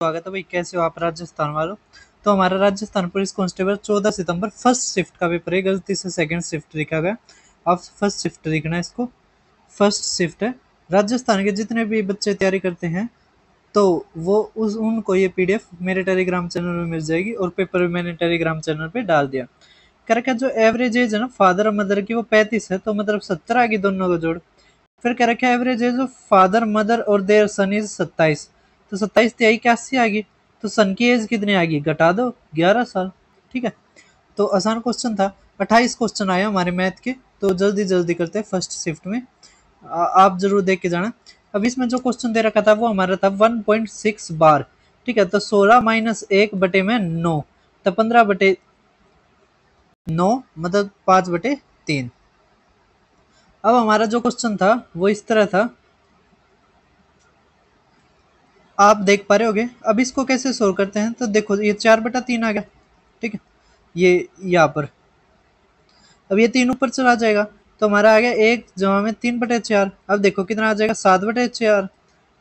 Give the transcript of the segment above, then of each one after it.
स्वागत है भाई। कैसे हो आप राजस्थान वालों। तो हमारा राजस्थान पुलिस कांस्टेबल 14 सितंबर फर्स्ट शिफ्ट का पेपर है। गलती से सेकंड शिफ्ट लिखा गया, आप फर्स्ट शिफ्ट लिखना है इसको। फर्स्ट शिफ्ट है। राजस्थान के जितने भी बच्चे तैयारी करते हैं तो वो उनको ये पीडीएफ मेरे टेलीग्राम चैनल में मिल जाएगी और पेपर भी मैंने टेलीग्राम चैनल पे डाल दिया। क्या जो एवरेज एज है ना फादर और मदर की वो 35 है, तो मतलब 70 आ गई दोनों का जोड़। फिर क्या रखा average age of father mother और देयर सन इज 27, तो 27 तिहाई 81 आ गई। तो सन की एज कितनी आ गई, घटा दो 11 साल। ठीक है, तो आसान क्वेश्चन था। 28 क्वेश्चन आए हमारे मैथ के, तो जल्दी जल्दी करते हैं फर्स्ट शिफ्ट में। आप जरूर देख के जाना। अब इसमें जो क्वेश्चन दे रखा था वो हमारा था 1.6 बार। ठीक है, तो 16 माइनस 1 बटे में 9, तो 15 बटे 9 मतलब 5 बटे 3। अब हमारा जो क्वेश्चन था वो इस तरह था, आप देख पा रहे होगे। अब इसको कैसे सोल्व करते हैं, तो देखो ये 4/3 आ गया। ठीक है, ये यहाँ पर अब ये 3 ऊपर चला जाएगा, तो हमारा आ गया 1 जमा में 3/4। अब देखो कितना आ जाएगा 7/4।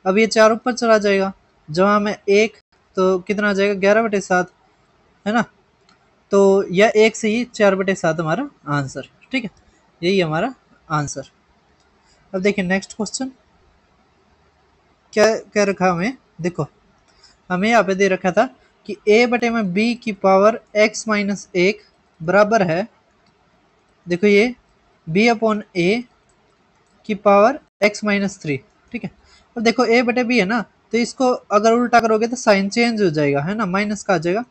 अब ये 4 ऊपर चला जाएगा, जमा में 1, तो कितना आ जाएगा 11/7, है ना। तो यह 1 से ही 4/7 हमारा आंसर। ठीक है, यही हमारा आंसर। अब देखिए नेक्स्ट क्वेश्चन क्या क्या रखा हमें। देखो हमें यहाँ पे दे रखा था कि a बटे में b की पावर x माइनस 1 बराबर है, देखो ये b अपॉन a की पावर x माइनस 3। ठीक है, अब देखो a बटे b है ना, तो इसको अगर उल्टा करोगे तो साइन चेंज हो जाएगा, है ना, माइनस का आ जाएगा।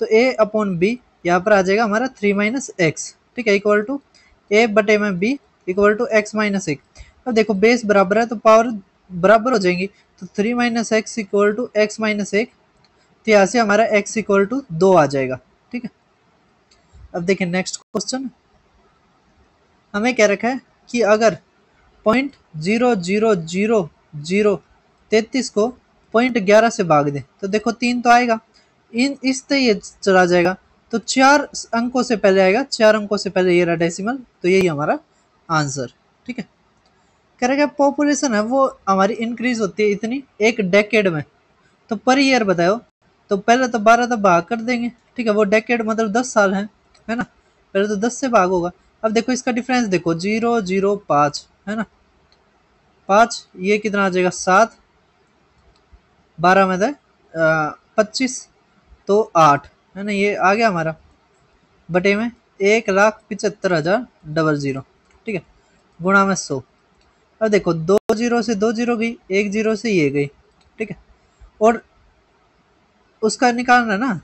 तो a अपॉन b यहाँ पर आ जाएगा हमारा 3 माइनस एक्स। ठीक है, इक्वल टू a बटे में b equal to x minus 1। अब देखो बेस बराबर है तो पावर बराबर हो जाएंगी, तो 3 minus X equal to X minus 1। तो यहाँ से हमारा x इक्वल टू 2 आ जाएगा। ठीक है, अब देखिए नेक्स्ट क्वेश्चन हमें क्या रखा है कि अगर 0.000033 को 0.11 से भाग दें तो देखो 3 तो आएगा, इन इस तरह ये चला जाएगा, तो 4 अंकों से पहले आएगा, 4 अंकों से पहले ये रहा डेसिमल, तो यही हमारा आंसर। ठीक है, कह रहा है पॉपुलेशन है वो हमारी इंक्रीज होती है इतनी एक डेकेड में, तो पर ईयर बताओ। तो पहले तो 12 तो भाग कर देंगे। ठीक है, वो डेकेड मतलब 10 साल है ना, पहले तो 10 से भाग होगा। अब देखो इसका डिफरेंस देखो 0.05 है ना, 5 ये कितना आ जाएगा 7, 12 में दे 25, तो 8 है ना, ये आ गया हमारा बटे में 1,75,000। ठीक है, गुणा में 100। अब देखो 2 जीरो से 2 जीरो गई, 1 जीरो से ये गई। ठीक है, और उसका निकालना है ना,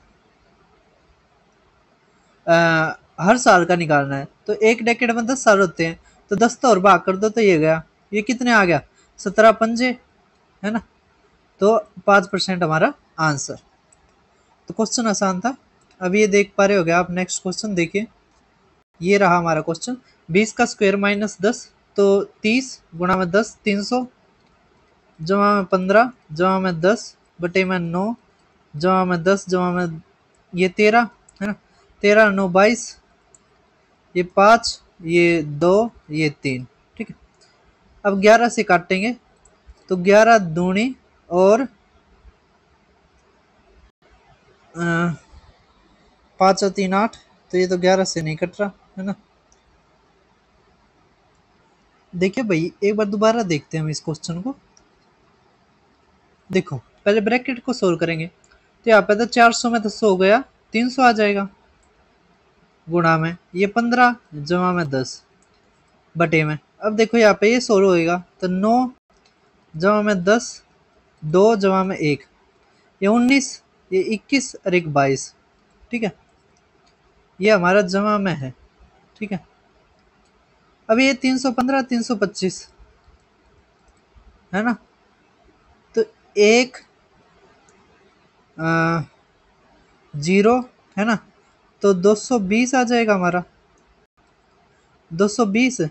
हर साल का निकालना है, तो एक डेकेड में 10 साल होते हैं, तो 10 तो और भाग कर दो तो ये गया, ये कितने आ गया 17 पंजे, है ना, तो 5% हमारा आंसर। तो क्वेश्चन आसान था। अब ये देख पा रहे होगे आप। नेक्स्ट क्वेश्चन देखिए, ये रहा हमारा क्वेश्चन। 20 का स्क्वायर माइनस 10, तो 30 गुणा में 10 300, जमा में 15 जमा में 10 बटे में 9 जमा में 10 जमा में ये 13, है ना, 13 9 22, ये 5 ये 2 ये 3। ठीक है, अब 11 से काटेंगे, तो 11 दूनी और 5 और 3 8, तो ये तो 11 से नहीं कट रहा, है ना। देखिए भाई एक बार दोबारा देखते हैं हम इस क्वेश्चन को। देखो पहले ब्रैकेट को सोल्व करेंगे, तो यहाँ पे तो 400 में तो 100 गया, 300 आ जाएगा, गुणा में ये 15 जमा में 10 बटे में। अब देखो यहाँ पे ये सोल्व होएगा, तो 9 जमा में 10, 2 जमा में 1 ये 19, ये 21 और एक 22। ठीक है, ये हमारा जमा में है। ठीक है, अब ये 315 325 है ना, तो एक जीरो है ना, तो 220 आ जाएगा हमारा 220। तो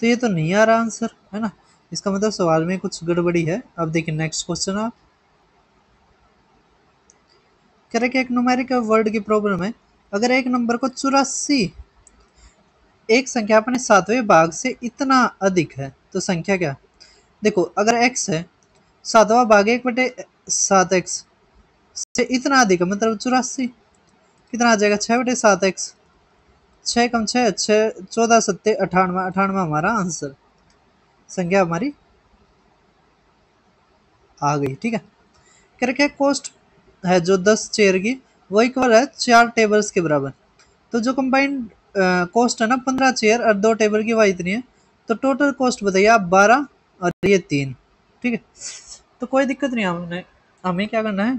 ये तो नहीं आ रहा आंसर, है ना, इसका मतलब सवाल में कुछ गड़बड़ी है। अब देखिए नेक्स्ट क्वेश्चन आप कह रहे कि एक न्यूमेरिकल वर्ड की प्रॉब्लम है। अगर एक नंबर को 84 एक संख्या अपने 7वें भाग से इतना अधिक है तो संख्या क्या। देखो अगर x है 7वां भाग 1/7x से इतना अधिक है, मतलब 84। कितना आ जाएगा 6/7x। 6 कम 6 6 14 सत्ते 98, 98 हमारा आंसर, संख्या हमारी आ गई। ठीक है, कह रखे कॉस्ट है जो 10 चेयर की वो इक्वल है 4 टेबल्स के बराबर। तो जो कंबाइंड कॉस्ट है ना 15 चेयर और 2 टेबल की वह इतनी है। तो टोटल कॉस्ट बताइए आप 12 और ये 3। ठीक है, तो कोई दिक्कत नहीं, हमें क्या करना है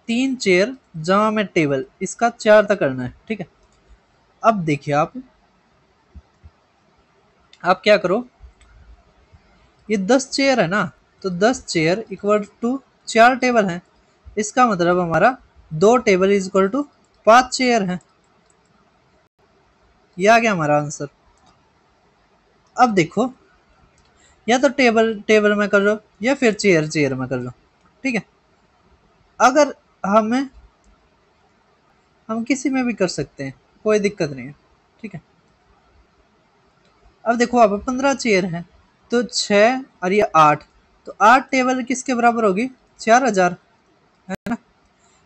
3 चेयर जमा में टेबल इसका 4 तक करना है। ठीक है, अब देखिए आप क्या करो, ये 10 चेयर है ना, तो 10 चेयर इक्वल टू 4 टेबल हैं। इसका मतलब हमारा 2 table is equal to 5 chair है। ये आ गया हमारा आंसर। अब देखो, या तो टेबल टेबल में कर लो या फिर चेयर चेयर में कर लो। ठीक है, अगर हम किसी में भी कर सकते हैं, कोई दिक्कत नहीं है। ठीक है, अब देखो अब 15 चेयर है तो 6 और ये 8, तो 8 टेबल किसके बराबर होगी 4000, है ना।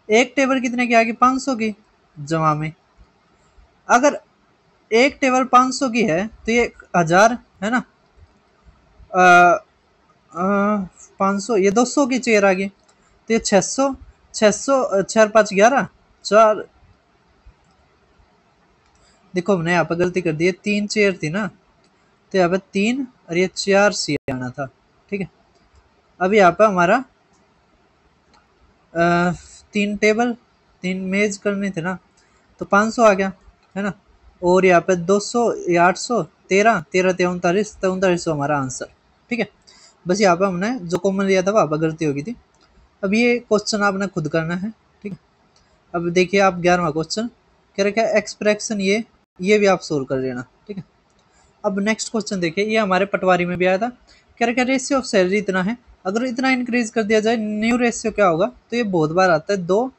एक टेबल कितने की आएगी 500 की जमा में। अगर एक टेबल 500 की है तो ये 1000 है ना, 500 ये 200 की चेयर आ गई, तो ये 600, 600 4 5 11 4। देखो हमने यहाँ पर गलती कर दी है, 3 चेयर थी ना, तो यहाँ पे 3 और ये 4 सी आना था। ठीक है, अब यहाँ पे हमारा 3 टेबल 3 मेज करने थे ना, तो 500 आ गया, है ना। और यहाँ पे 200 या 800 13 13 39 39 हमारा आंसर। ठीक है, बस यहाँ पे हमने जो कॉमन लिया था वहाँ पर गलती हो गई थी। अब ये क्वेश्चन आपने खुद करना है। ठीक है, अब देखिए आप 11वां क्वेश्चन कह रहे क्या एक्सप्रेशन ये भी आप सोल्व कर लेना। ठीक है, अब नेक्स्ट क्वेश्चन देखिए, ये हमारे पटवारी में भी आया था। कह रहे क्या रेशियो ऑफ सैलरी इतना है, अगर इतना इंक्रीज कर दिया जाए न्यू रेशियो क्या होगा। तो ये बहुत बार आता है 2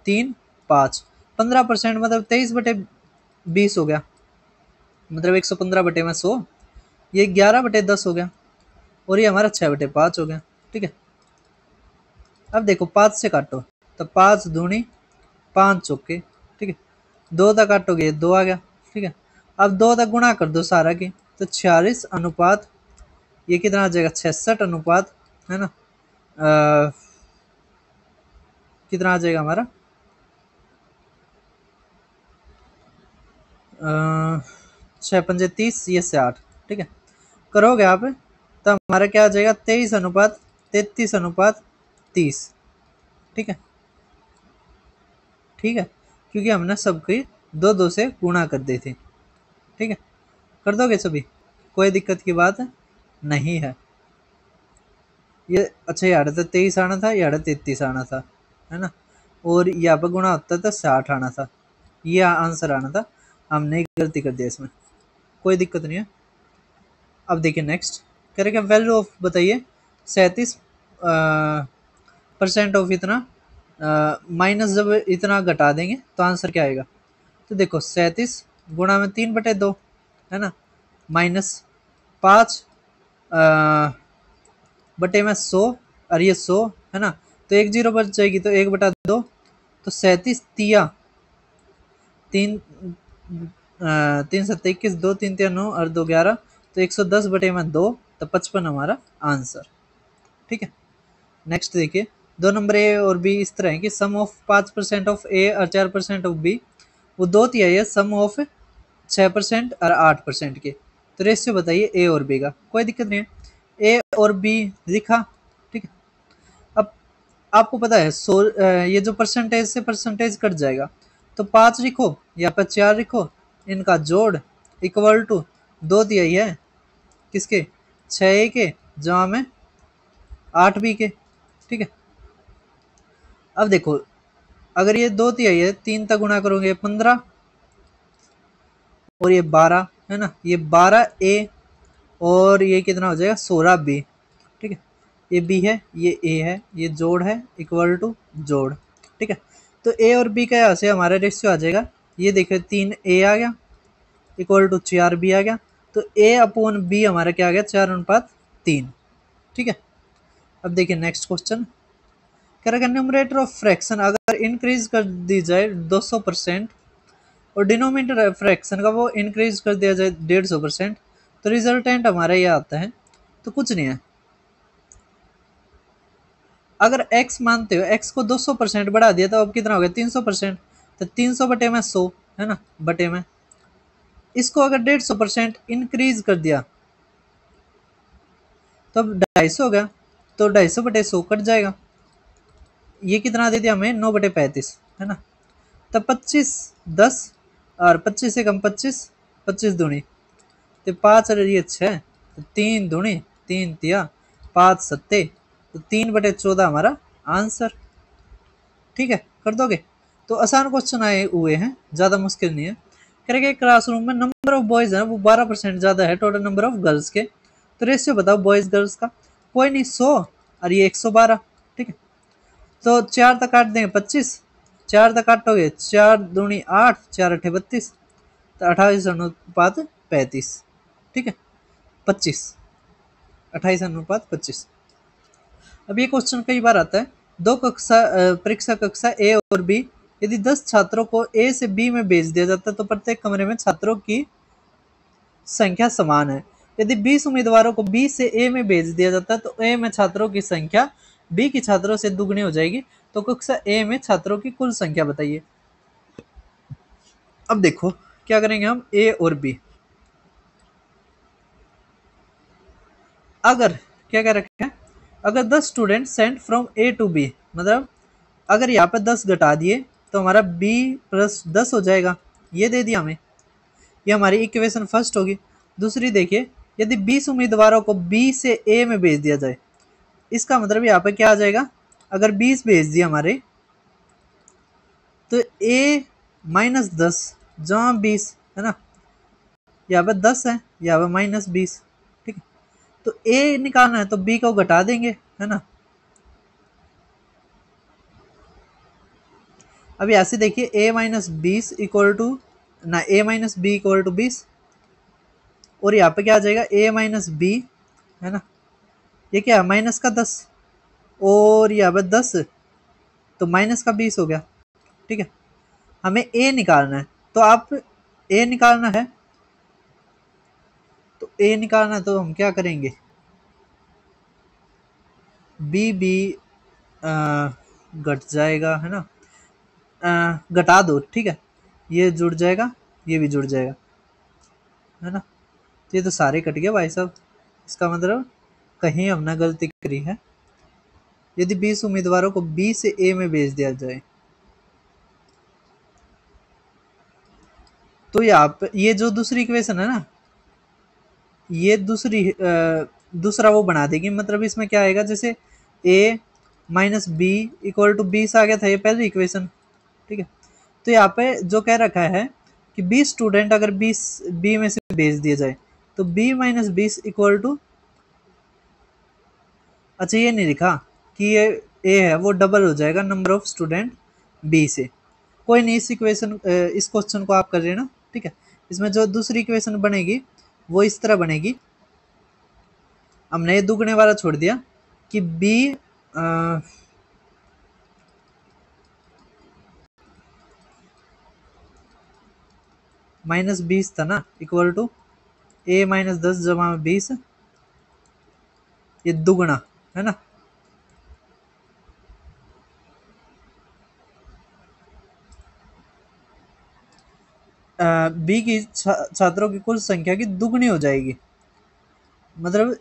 3 5। 15% मतलब 23/20 हो गया, मतलब 115/100। ये 11/10 हो गया, और ये हमारा 6/5 हो गया। ठीक है, अब देखो 5 से काटो तो 5 दूनी 5 चौके। ठीक है, 2 तक काटोगे 2 आ गया। ठीक है, अब 2 तक गुणा कर दो सारा की, तो 46 अनुपात ये कितना आ जाएगा 66 अनुपात, है ना। कितना आ जाएगा हमारा 6 5 30, ये से 8। ठीक है, करोगे आप तो हमारा क्या आ जाएगा 23 अनुपात 33 अनुपात 30। ठीक है, ठीक है, क्योंकि हमने सबकी 2 2 से गुणा कर दी थी। ठीक है, कर दोगे सभी, कोई दिक्कत की बात नहीं है। ये अच्छा, यहाँ तो 23 आना था, यहाँ 33 आना था, है ना। और यहाँ पर गुणा होता था 60 आना था, ये आंसर आना था। हमने गलती कर दिया इसमें, कोई दिक्कत नहीं है। अब देखिए नेक्स्ट कह रहे क्या वैल्यू ऑफ बताइए 37% ऑफ इतना माइनस जब इतना घटा देंगे तो आंसर क्या आएगा। तो देखो 37 गुणा में 3/2, है ना, माइनस 5 बटे में 100 और ये 100, है ना, तो 1 0 बच जाएगी, तो 1/2, तो 37 तिया 3 3 7 21 2 3 3 9 और 2 11, तो 110/2, तो 55 हमारा आंसर। ठीक है, नेक्स्ट देखिए 2 नंबर ए और बी इस तरह है कि सम ऑफ 5% ऑफ ए और 4% ऑफ बी, वो 2 तिहाई है सम ऑफ 6% और 8% के। तो रेशियो बताइए ए और बी का, कोई दिक्कत नहीं है, ए और बी लिखा। ठीक है, अब आपको पता है ये जो परसेंटेज से परसेंटेज कट जाएगा, तो 5 लिखो या फिर 4 लिखो, इनका जोड़ इक्वल टू 2 तिहाई है किसके 6 ए के जमा में 8 बी के। ठीक है, अब देखो अगर ये 2 तिहाई है 3 तक गुणा करोगे 15 और ये 12, है ना, ये 12 ए और ये कितना हो जाएगा 16 बी। ठीक है, ये बी है ये ए है, ये जोड़ है इक्वल टू जोड़। ठीक है, तो ए और बी का यहाँ से हमारा रेशियो आ जाएगा, ये देखो 3 ए आ गया इक्वल टू 4 बी आ गया, तो ए अपॉन बी हमारा क्या आ गया 4 अनुपात 3। ठीक है, अब देखिए नेक्स्ट क्वेश्चन कह रहा है न्यूमरेटर ऑफ फ्रैक्शन अगर इंक्रीज कर दी जाए 200% और डिनोमिनेटर फ्रैक्शन का वो इंक्रीज कर दिया जाए 150%, तो रिजल्टेंट हमारा ये आता है। तो कुछ नहीं है, अगर x मानते हो x को 200% बढ़ा दिया तो अब कितना हो गया 300%। तो 300 बटे में 100 है ना, बटे में इसको अगर 150% इंक्रीज कर दिया तो अब 250 हो गया। तो 250 बटे 100 कट जाएगा, ये कितना दे दिया हमें 9 बटे 35 है ना। तब 25 10 और 25 से कम 25 25 दूनी तो 5 और ये 6 तो 3 दूनी 3 तिया 5 सत्ते तो 3 बटे 14 हमारा आंसर। ठीक है, कर दोगे। तो आसान क्वेश्चन आए हुए हैं, ज़्यादा मुश्किल नहीं है। करेंगे क्लासरूम में नंबर ऑफ बॉयज़ है वो 12% ज़्यादा है टोटल नंबर ऑफ गर्ल्स के, तो रेशियो बताओ बॉयज़ गर्ल्स का। कोई नहीं 100 और ये 112। ठीक है, तो 4 तक काट देंगे 25, 4 तक काटोगे 4 दूनी 8 4 अठे 32 तो 28 अनुपात 35। ठीक है, 25 28 अनुपात 25। अब ये क्वेश्चन कई बार आता है, दो कक्षा परीक्षा कक्षा ए और बी, यदि 10 छात्रों को ए से बी में भेज दिया जाता है तो प्रत्येक कमरे में छात्रों की संख्या समान है। यदि 20 उम्मीदवारों को बी से ए में भेज दिया जाता है तो ए में छात्रों की संख्या बी की छात्रों से दुगनी हो जाएगी। तो कक्षा ए में छात्रों की कुल संख्या बताइए। अब देखो क्या करेंगे हम, ए और बी। अगर क्या कह रखे हैं, अगर 10 student sent from A to B, मतलब अगर यहाँ पे 10 घटा दिए तो हमारा b प्लस 10 हो जाएगा, ये दे दिया हमें, ये हमारी इक्वेशन फर्स्ट होगी। दूसरी देखिए, यदि 20 उम्मीदवारों को b से a में भेज दिया जाए, इसका मतलब यहाँ पे क्या आ जाएगा, अगर 20 भेज दिए हमारे तो a माइनस 10 जहाँ 20 है ना, यहाँ पे 10 है यहाँ पे माइनस 20। ठीक है, तो a निकालना है तो b को घटा देंगे है ना। अब ऐसे देखिए a माइनस 20 इक्वल टू ना a minus B equal to 20, और यहाँ पे क्या आ जाएगा a माइनस बी है ना, ये क्या है माइनस का 10 और यहाँ पे 10 तो माइनस का 20 हो गया। ठीक है, हमें a निकालना है, तो आप a निकालना है तो a निकालना है तो हम क्या करेंगे, b भी घट जाएगा है ना, घटा दो। ठीक है, ये जुड़ जाएगा ये भी जुड़ जाएगा है ना, तो ये तो सारे कट गए भाई साहब। इसका मतलब कहीं हमने गलती करी है। यदि 20 उम्मीदवारों को बी से ए में भेज दिया जाए तो यहाँ पे ये जो दूसरी इक्वेशन है ना, ये दूसरा वो बना देगी। मतलब इसमें क्या आएगा, जैसे a minus B equal to 20 आ गया था, ये पहली इक्वेशन। ठीक है, तो यहाँ पे जो कह रखा है कि 20 स्टूडेंट अगर 20 बी में से भेज दिया जाए तो b माइनस 20 इक्वल टू, अच्छा ये नहीं लिखा कि ये a है वो डबल हो जाएगा नंबर ऑफ स्टूडेंट b से। कोई नहीं, इस इक्वेशन इस क्वेश्चन को आप कर लेना। ठीक है, इसमें जो दूसरी इक्वेशन बनेगी वो इस तरह बनेगी, हमने ये दुगने वाला छोड़ दिया कि b माइनस 20 था ना इक्वल टू a माइनस 10 जमा में 20, ये दुगना है ना, बी की छात्रों की कुल संख्या की दुगनी हो जाएगी। मतलब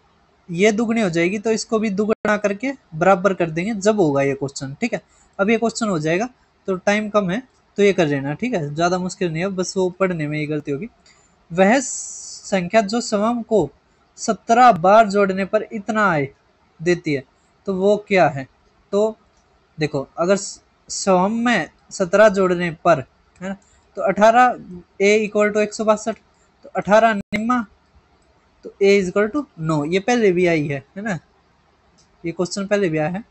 ये दुगनी हो जाएगी तो इसको भी दुगना करके बराबर कर देंगे जब होगा ये क्वेश्चन। ठीक है, अब ये क्वेश्चन हो जाएगा तो टाइम कम है तो ये कर लेना। ठीक है, ज़्यादा मुश्किल नहीं है, बस वो पढ़ने में ये गलती होगी। वह संख्या जो समम को 17 बार जोड़ने पर इतना आय देती है तो वो क्या है। तो देखो अगर समम में 17 जोड़ने पर है ना, तो 18 a इक्वल टू 162, तो 18 निम्मा तो a इज इक्वल टू 9, ये पहले भी आई है ना, ये क्वेश्चन पहले भी आया है।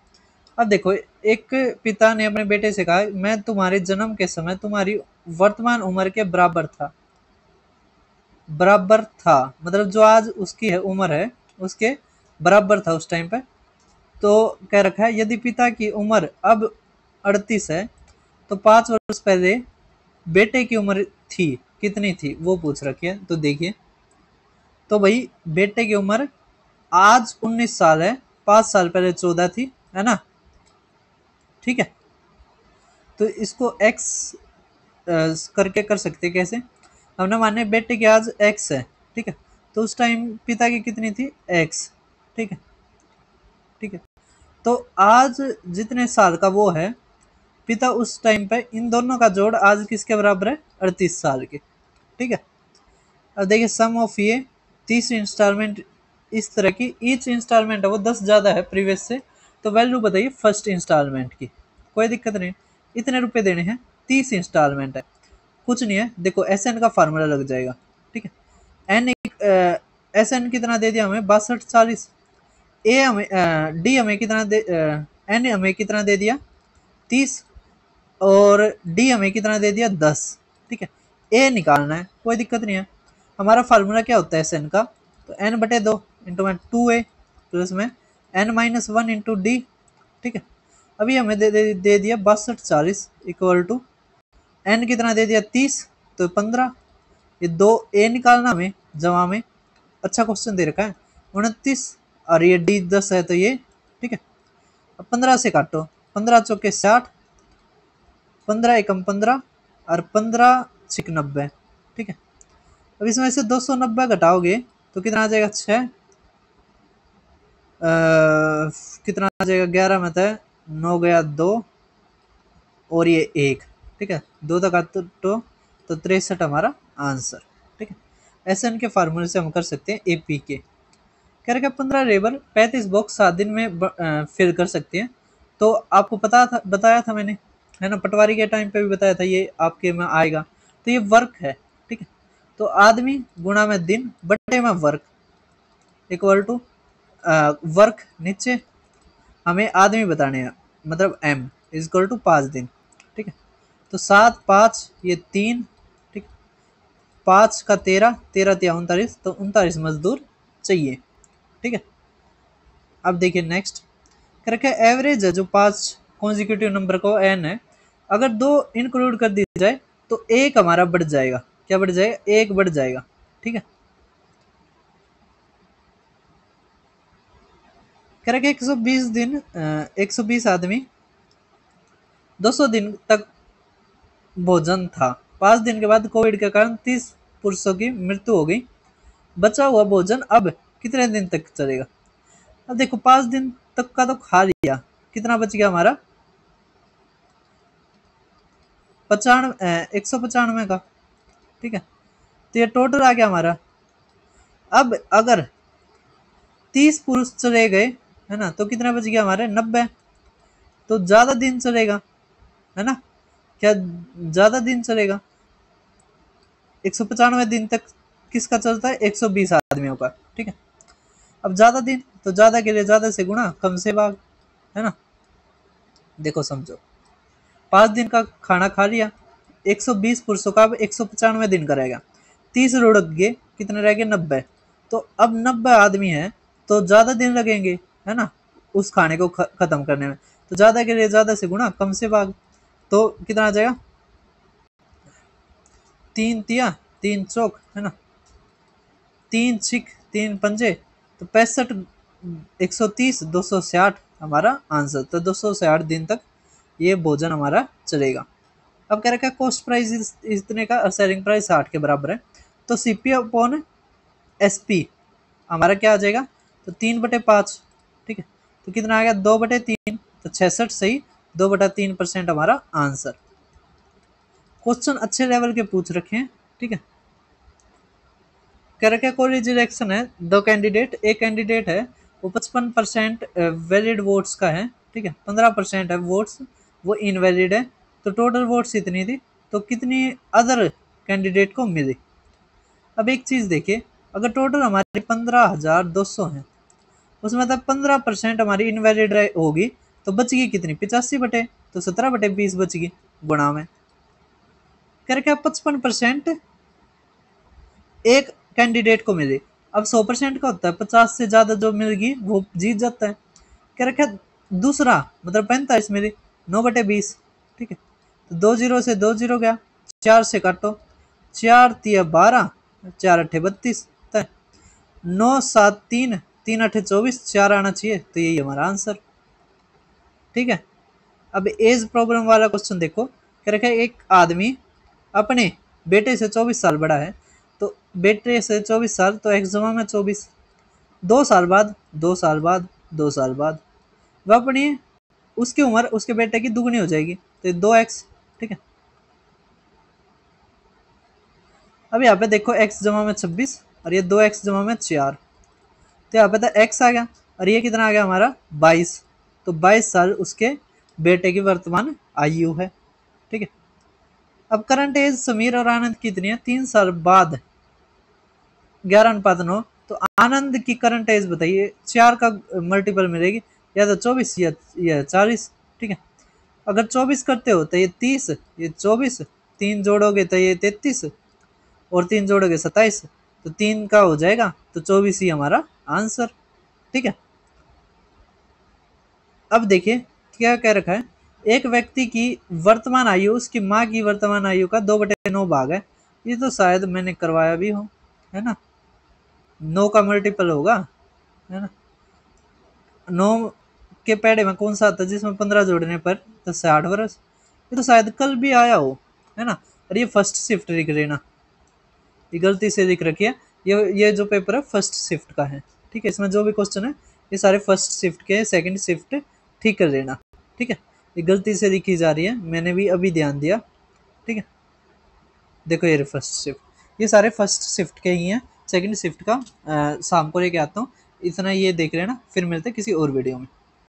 अब देखो एक पिता ने अपने बेटे से कहा मैं तुम्हारे जन्म के समय तुम्हारी वर्तमान उम्र के बराबर था, मतलब जो आज उसकी है उम्र है उसके बराबर था उस टाइम पे। तो कह रखा है यदि पिता की उम्र अब 38 है तो 5 वर्ष पहले बेटे की उम्र थी कितनी थी वो पूछ रखी है। तो देखिए, तो भाई बेटे की उम्र आज 19 साल है, 5 साल पहले 14 थी, है ना। ठीक है, तो इसको एक्स करके कर सकते हैं। कैसे? हमने माने बेटे की आज एक्स है, ठीक है, तो उस टाइम पिता की कितनी थी? एक्स। ठीक है, ठीक है, तो आज जितने साल का वो है पिता उस टाइम पे, इन दोनों का जोड़ आज किसके बराबर है? 38 साल के। ठीक है, अब देखिए सम ऑफ ये 30 इंस्टॉलमेंट इस तरह की, ईच इंस्टॉलमेंट है वो 10 ज़्यादा है प्रीवियस से, तो वैल्यू बताइए फर्स्ट इंस्टॉलमेंट की। कोई दिक्कत नहीं, इतने रुपए देने हैं, 30 इंस्टॉलमेंट है, कुछ नहीं है। देखो एस एन का फार्मूला लग जाएगा। ठीक है, एन एस एन कितना दे दिया हमें? 6240। ए हमें डी हमें कितना दे, एन हमें कितना दे दिया? 30, और डी हमें कितना दे दिया? 10। ठीक है, ए निकालना है, कोई दिक्कत नहीं है। हमारा फार्मूला क्या होता है एस एन का? तो एन बटे 2 इंटू में 2a प्लस में एन माइनस 1 इंटू डी। ठीक है, अभी हमें दे दिया 6240 इक्वल टू एन कितना दे दिया? 30, तो 15। ये 2a निकालना हमें जमा में, अच्छा क्वेश्चन दे रखा है। 29 और ये डी 10 है तो ये। ठीक है, अब 15 से काटो, 15 चौके 60, 15 एकम 15 और 15 छिक 90। ठीक है, अब इसमें से 290 घटाओगे तो कितना आ जाएगा? 6, कितना आ जाएगा? 11 में था 9 गया 2 और ये 1। ठीक है, 2 तक तो 63 हमारा आंसर। ठीक है, एस एन के फार्मूले से हम कर सकते हैं एपी के। कह रहे 15 लेबर 35 बॉक्स 7 दिन में फिल कर सकते हैं। तो आपको बताया था मैंने, है ना, पटवारी के टाइम पे भी बताया था, ये आपके में आएगा। तो ये वर्क है। ठीक है, तो आदमी गुणा में दिन बटे में वर्क इक्वल टू वर्क नीचे हमें आदमी बताने हैं, मतलब एम इज इक्वल टू 5 दिन। ठीक है, तो 7 5 ये 3। ठीक, 5 का 13, 13 तिया 39, तो 39 मजदूर चाहिए। ठीक है, अब देखिए नेक्स्ट करके एवरेज है जो 5 कॉन्जिक्यूटिव नंबर को एन है, अगर 2 इंक्लूड कर दी जाए तो एक हमारा बढ़ जाएगा। क्या बढ़ जाएगा? एक बढ़ जाएगा। ठीक है, करके 120 दिन 120 आदमी 200 दिन तक भोजन था। 5 दिन के बाद कोविड के कारण 30 पुरुषों की मृत्यु हो गई। बचा हुआ भोजन अब कितने दिन तक चलेगा? अब देखो 5 दिन तक का तो खा लिया, कितना बच गया हमारा? 195 का। ठीक है, तो ये टोटल आ गया हमारा। अब अगर 30 पुरुष चले गए, है ना, तो कितना बच गया हमारे? 90। तो ज्यादा दिन चलेगा, है ना, क्या ज्यादा दिन चलेगा? 195 दिन तक किसका चलता है? 120 आदमियों का। ठीक है, अब ज्यादा दिन तो ज्यादा के लिए ज्यादा से गुणा, कम से भाग, है ना। देखो समझो, 5 दिन का खाना खा लिया, 120 पुरुषों का अब 195 दिन का रहेगा, 30 रुड़क गए, कितने रह गए? 90। तो अब 90 आदमी है तो ज्यादा दिन लगेंगे, है ना, उस खाने को खत्म करने में। तो ज्यादा के लिए ज्यादा से गुणा, कम से भाग, तो कितना आ जाएगा? 3 तिया 3 चौक, है ना, 3 छिक 3 पंजे, तो 65, 130, 260 हमारा आंसर। तो 260 दिन तक ये भोजन हमारा चलेगा। अब कह रखा है कॉस्ट प्राइस इतने का और सेलिंग प्राइस 60 के बराबर है, तो सीपी अपॉन एसपी हमारा क्या आ जाएगा? तो 3/5। ठीक है, तो कितना आ गया? 2/3, तो 66 सही, 2/3% हमारा आंसर। क्वेश्चन अच्छे लेवल के पूछ रखे हैं। ठीक है, कह रखा है कॉलेज इलेक्शन है, 2 कैंडिडेट, एक कैंडिडेट है वो 55% वैलिड वोट्स का है। ठीक है, 15% है वोट्स वो इनवैलिड है, तो टोटल वोट्स इतनी थी, तो कितनी अदर कैंडिडेट को मिली? अब एक चीज देखिए, अगर टोटल हमारी 15,200 है, उसमें तब 15% हमारी इनवैलिड होगी, तो बच गई कितनी? 85 बटे, तो 17/20 बच गई गुणा में। करके 55% एक कैंडिडेट को मिले। अब 100% का होता है, 50 से ज्यादा जो मिल गई वो जीत जाता है। क्या रखा है? दूसरा मतलब 45 मिली, 9/20। ठीक है, तो 2 जीरो से 2 जीरो गया, 4 से काटो, 4 तिया 12, 4 अट्ठे 32, 9 7 3, 3 अट्ठे 24, 4 आना चाहिए, तो यही हमारा आंसर। ठीक है, अब एज प्रॉब्लम वाला क्वेश्चन देखो, क्या रखा है? एक आदमी अपने बेटे से 24 साल बड़ा है, तो बेटे से 24 साल तो एक्स जमा में 24, 2 साल बाद, 2 साल बाद, 2 साल बाद वह अपनी उसकी उम्र उसके बेटे की दुगनी हो जाएगी, तो 2x। ठीक है, अब यहाँ पे देखो x जमा में 26 और ये 2x जमा में 4, तो यहाँ पे तो x आ गया और ये कितना आ गया हमारा 22, तो 22 साल उसके बेटे की वर्तमान आयु है। ठीक है, अब करंट एज समीर और आनंद कितनी है? 3 साल बाद, 11:9, तो आनंद की करंट एज बताइए, 4 का मल्टीपल मिलेगी, या तो 24 या 40। ठीक है, अगर 24 करते हो तो ये 30, ये 24, 3 जोड़ोगे तो ये 33 और 3 जोड़ोगे 27, तो 3 का हो जाएगा, तो 24 ही हमारा आंसर। ठीक है, अब देखिए क्या कह रखा है, एक व्यक्ति की वर्तमान आयु उसकी माँ की वर्तमान आयु का 2/9 भाग है। ये तो शायद मैंने करवाया भी हो, है ना, 9 का मल्टीपल होगा, है ना। 9 के पेड़े में कौन सा आता है जिसमें 15 जोड़ने पर 60 वर्ष? ये तो शायद कल भी आया हो, है ना। और ये फर्स्ट शिफ्ट लिख लेना, ये गलती से लिख रखी है, ये जो पेपर है फर्स्ट शिफ्ट का है। ठीक है, इसमें जो भी क्वेश्चन है ये सारे फर्स्ट शिफ्ट के, सेकंड शिफ्ट ठीक कर लेना। ठीक है, ये गलती से लिखी जा रही है, मैंने भी अभी ध्यान दिया। ठीक है, देखो ये फर्स्ट शिफ्ट, ये सारे फर्स्ट शिफ्ट के ही हैं, सेकंड शिफ्ट का शाम को लेके आता हूँ। इतना ये देख लेना, फिर मिलते हैं किसी और वीडियो में।